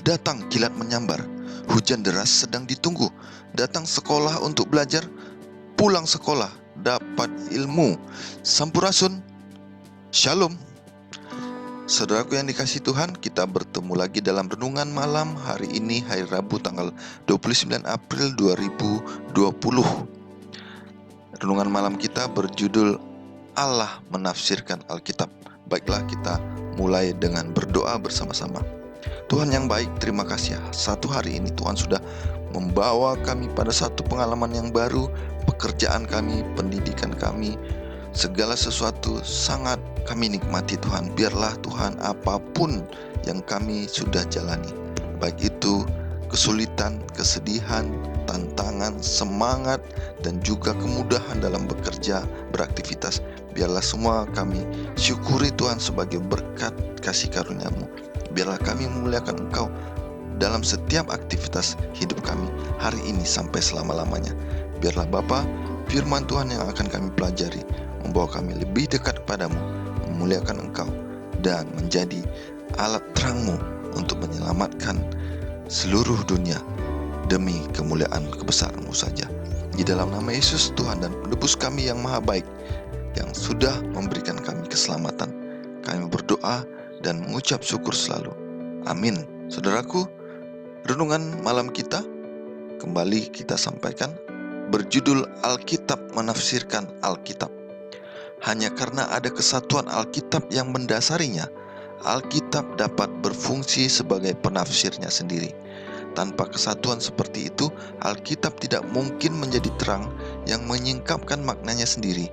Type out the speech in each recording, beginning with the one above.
Datang kilat menyambar, hujan deras sedang ditunggu. Datang sekolah untuk belajar, pulang sekolah dapat ilmu. Sampurasun, Shalom. Saudaraku yang dikasihi Tuhan, kita bertemu lagi dalam renungan malam hari ini, hari Rabu tanggal 29 April 2020. Renungan malam kita berjudul Allah menafsirkan Alkitab. Baiklah, kita mulai dengan berdoa bersama-sama. Tuhan yang baik, terima kasih ya. Satu hari ini Tuhan sudah membawa kami pada satu pengalaman yang baru. Pekerjaan kami, pendidikan kami, segala sesuatu sangat kami nikmati Tuhan. Biarlah Tuhan apapun yang kami sudah jalani, baik itu kesulitan, kesedihan, tantangan, semangat, dan juga kemudahan dalam bekerja, beraktivitas, biarlah semua kami syukuri Tuhan sebagai berkat kasih karunia-Mu. Biarlah kami memuliakan Engkau dalam setiap aktivitas hidup kami hari ini sampai selama-lamanya. Biarlah Bapa, firman Tuhan yang akan kami pelajari membawa kami lebih dekat kepadamu, memuliakan Engkau, dan menjadi alat terang-Mu untuk menyelamatkan seluruh dunia demi kemuliaan kebesaran-Mu saja. Di dalam nama Yesus, Tuhan dan Penebus kami yang maha baik, yang sudah memberikan kami keselamatan, kami berdoa dan mengucap syukur selalu. Amin. Saudaraku, renungan malam kita kembali kita sampaikan berjudul Alkitab menafsirkan Alkitab. Hanya karena ada kesatuan Alkitab yang mendasarinya, Alkitab dapat berfungsi sebagai penafsirnya sendiri. Tanpa kesatuan seperti itu, Alkitab tidak mungkin menjadi terang yang menyingkapkan maknanya sendiri,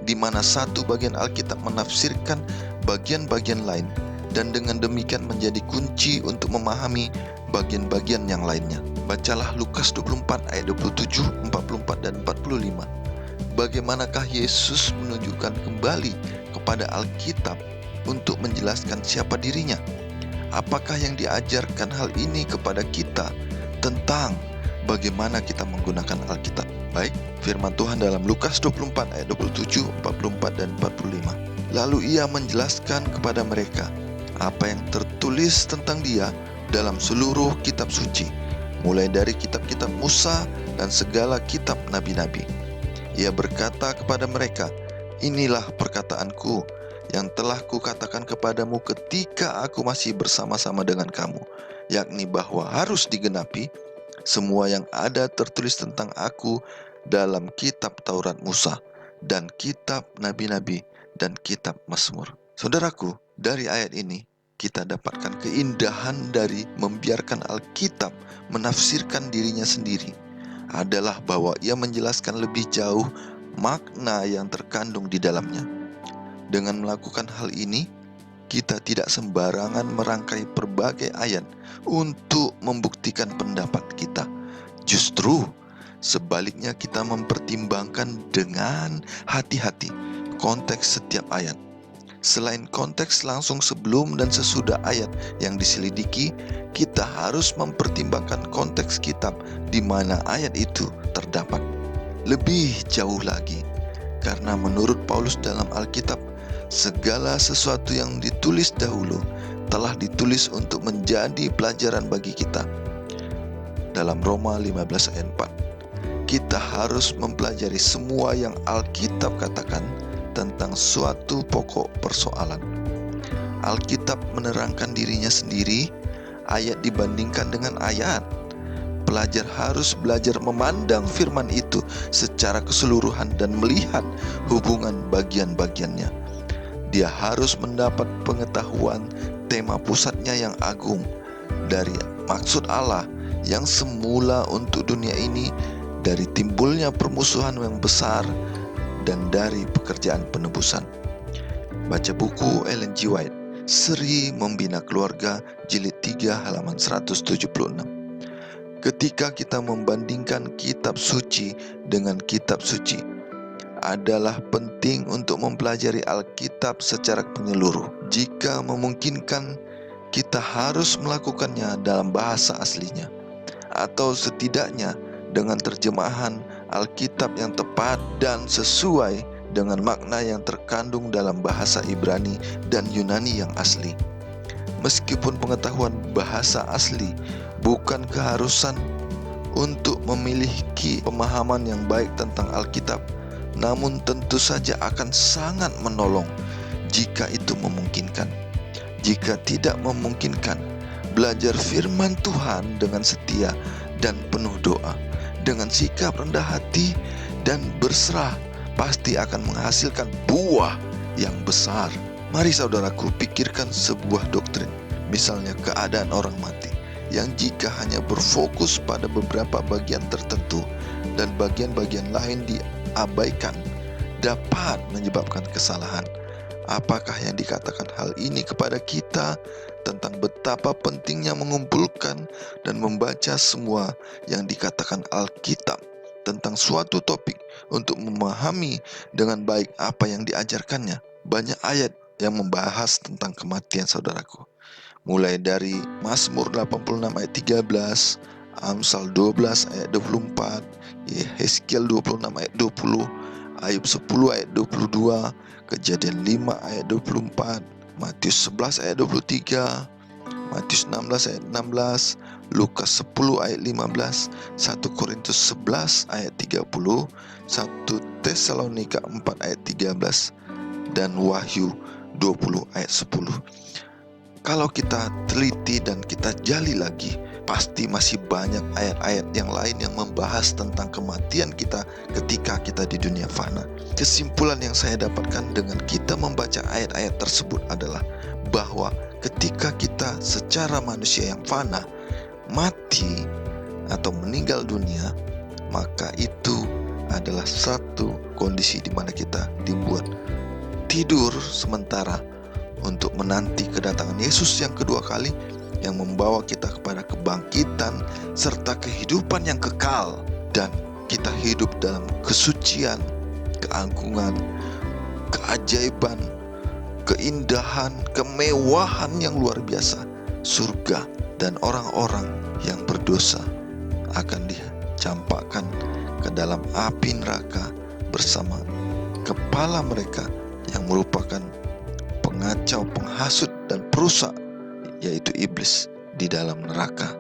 di mana satu bagian Alkitab menafsirkan bagian-bagian lain, dan dengan demikian menjadi kunci untuk memahami bagian-bagian yang lainnya. Bacalah Lukas 24 ayat 27, 44, dan 45. Bagaimanakah Yesus menunjukkan kembali kepada Alkitab untuk menjelaskan siapa dirinya? Apakah yang diajarkan hal ini kepada kita tentang bagaimana kita menggunakan Alkitab? Baik, firman Tuhan dalam Lukas 24 ayat 27, 44, dan 45. Lalu ia menjelaskan kepada mereka apa yang tertulis tentang dia dalam seluruh kitab suci, mulai dari kitab-kitab Musa dan segala kitab nabi-nabi. Ia berkata kepada mereka, inilah perkataanku yang telah kukatakan kepadamu ketika aku masih bersama-sama dengan kamu, yakni bahwa harus digenapi semua yang ada tertulis tentang aku dalam kitab Taurat Musa dan kitab nabi-nabi dan kitab Mazmur. Saudaraku, dari ayat ini kita dapatkan keindahan dari membiarkan Alkitab menafsirkan dirinya sendiri adalah bahwa ia menjelaskan lebih jauh makna yang terkandung di dalamnya. Dengan melakukan hal ini, kita tidak sembarangan merangkai berbagai ayat untuk membuktikan pendapat kita. Justru sebaliknya, kita mempertimbangkan dengan hati-hati konteks setiap ayat. Selain konteks langsung sebelum dan sesudah ayat yang diselidiki, kita harus mempertimbangkan konteks kitab di mana ayat itu terdapat. Lebih jauh lagi, karena menurut Paulus dalam Alkitab, segala sesuatu yang ditulis dahulu telah ditulis untuk menjadi pelajaran bagi kita. Dalam Roma 15 ayat 4, kita harus mempelajari semua yang Alkitab katakan tentang suatu pokok persoalan. Alkitab menerangkan dirinya sendiri, ayat dibandingkan dengan ayat. Pelajar harus belajar memandang firman itu secara keseluruhan dan melihat hubungan bagian-bagiannya. Dia harus mendapat pengetahuan tema pusatnya yang agung dari maksud Allah yang semula untuk dunia ini, dari timbulnya permusuhan yang besar, dan dari pekerjaan penebusan. Baca buku Ellen G. White, Seri Membina Keluarga, jilid 3 halaman 176. Ketika kita membandingkan kitab suci dengan kitab suci, adalah penting untuk mempelajari Alkitab secara menyeluruh. Jika memungkinkan, kita harus melakukannya dalam bahasa aslinya, atau setidaknya dengan terjemahan Alkitab yang tepat dan sesuai dengan makna yang terkandung dalam bahasa Ibrani dan Yunani yang asli. Meskipun pengetahuan bahasa asli bukan keharusan untuk memiliki pemahaman yang baik tentang Alkitab, namun tentu saja akan sangat menolong jika itu memungkinkan. Jika tidak memungkinkan, belajar firman Tuhan dengan setia dan penuh doa, dengan sikap rendah hati dan berserah, pasti akan menghasilkan buah yang besar. Mari saudaraku, pikirkan sebuah doktrin, misalnya keadaan orang mati, yang jika hanya berfokus pada beberapa bagian tertentu dan bagian-bagian lain diabaikan, dapat menyebabkan kesalahan. Apakah yang dikatakan hal ini kepada kita tentang betapa pentingnya mengumpulkan dan membaca semua yang dikatakan Alkitab tentang suatu topik untuk memahami dengan baik apa yang diajarkannya? Banyak ayat yang membahas tentang kematian, saudaraku. Mulai dari Mazmur 86 ayat 13, Amsal 12 ayat 24, Yehezkiel 26 ayat 20, Ayub 10 ayat 22, Kejadian 5 ayat 24, Matius 11 ayat 23, Matius 16 ayat 16, Lukas 10 ayat 15, 1 Korintus 11 ayat 30, 1 Tesalonika 4 ayat 13, dan Wahyu 20 ayat 10. Kalau kita teliti dan kita gali lagi, pasti masih banyak ayat-ayat yang lain yang membahas tentang kematian kita ketika kita di dunia fana. Kesimpulan yang saya dapatkan dengan kita membaca ayat-ayat tersebut adalah bahwa ketika kita secara manusia yang fana mati atau meninggal dunia, maka itu adalah satu kondisi di mana kita dibuat tidur sementara untuk menanti kedatangan Yesus yang kedua kali, yang membawa kita kepada kebangkitan serta kehidupan yang kekal, dan kita hidup dalam kesucian, keagungan, keajaiban, keindahan, kemewahan yang luar biasa, surga. Dan orang-orang yang berdosa akan dicampakkan ke dalam api neraka bersama kepala mereka yang merupakan pengacau, penghasut, dan perusak, yaitu iblis, di dalam neraka.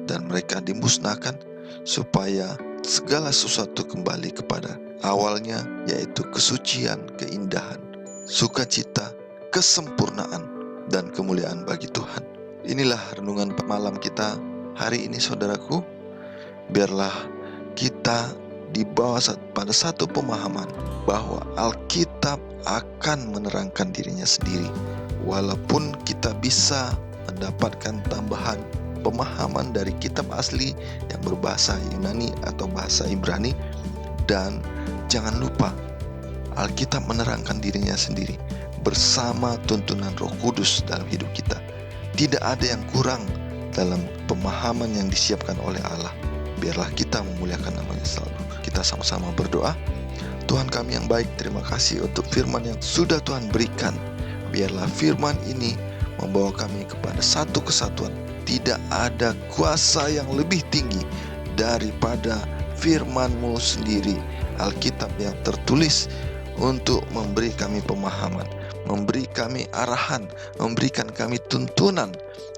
Dan mereka dimusnahkan supaya segala sesuatu kembali kepada awalnya, yaitu kesucian, keindahan, sukacita, kesempurnaan, dan kemuliaan bagi Tuhan. Inilah renungan malam kita hari ini, saudaraku. Biarlah kita dibawa pada satu pemahaman bahwa Alkitab akan menerangkan dirinya sendiri. Walaupun kita bisa mendapatkan tambahan pemahaman dari kitab asli yang berbahasa Yunani atau bahasa Ibrani, dan jangan lupa Alkitab menerangkan dirinya sendiri bersama tuntunan Roh Kudus dalam hidup kita. Tidak ada yang kurang dalam pemahaman yang disiapkan oleh Allah. Biarlah kita memuliakan namanya selalu. Kita sama-sama berdoa. Tuhan kami yang baik, terima kasih untuk firman yang sudah Tuhan berikan. Biarlah firman ini membawa kami kepada satu kesatuan. Tidak ada kuasa yang lebih tinggi daripada firman-Mu sendiri, Alkitab yang tertulis, untuk memberi kami pemahaman, memberi kami arahan, memberikan kami tuntunan,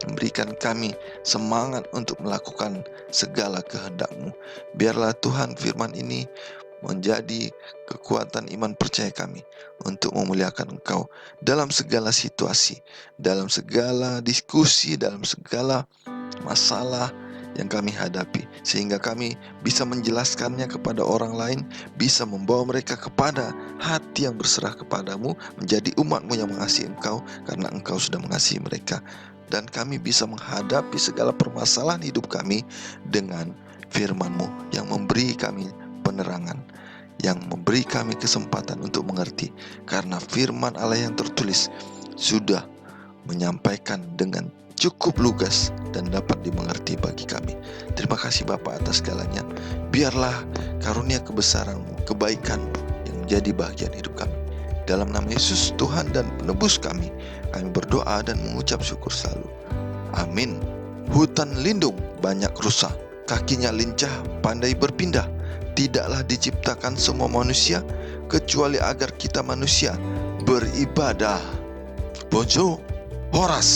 memberikan kami semangat untuk melakukan segala kehendak-Mu. Biarlah Tuhan firman ini menjadi kekuatan iman percaya kami untuk memuliakan Engkau dalam segala situasi, dalam segala diskusi, dalam segala masalah yang kami hadapi, sehingga kami bisa menjelaskannya kepada orang lain, bisa membawa mereka kepada hati yang berserah kepadamu, menjadi umat-Mu yang mengasihi Engkau karena Engkau sudah mengasihi mereka. Dan kami bisa menghadapi segala permasalahan hidup kami dengan firman-Mu yang memberi kami penerangan, yang memberi kami kesempatan untuk mengerti, karena firman Allah yang tertulis sudah menyampaikan dengan cukup lugas dan dapat dimengerti bagi kami. Terima kasih Bapa atas segalanya. Biarlah karunia kebesaran-Mu, kebaikan yang menjadi bagian hidup kami. Dalam nama Yesus Tuhan dan penebus kami berdoa dan mengucap syukur selalu. Amin. Hutan lindung banyak rusa, kakinya lincah pandai berpindah. Tidaklah diciptakan semua manusia kecuali agar kita manusia beribadah. Bonjour, Horas.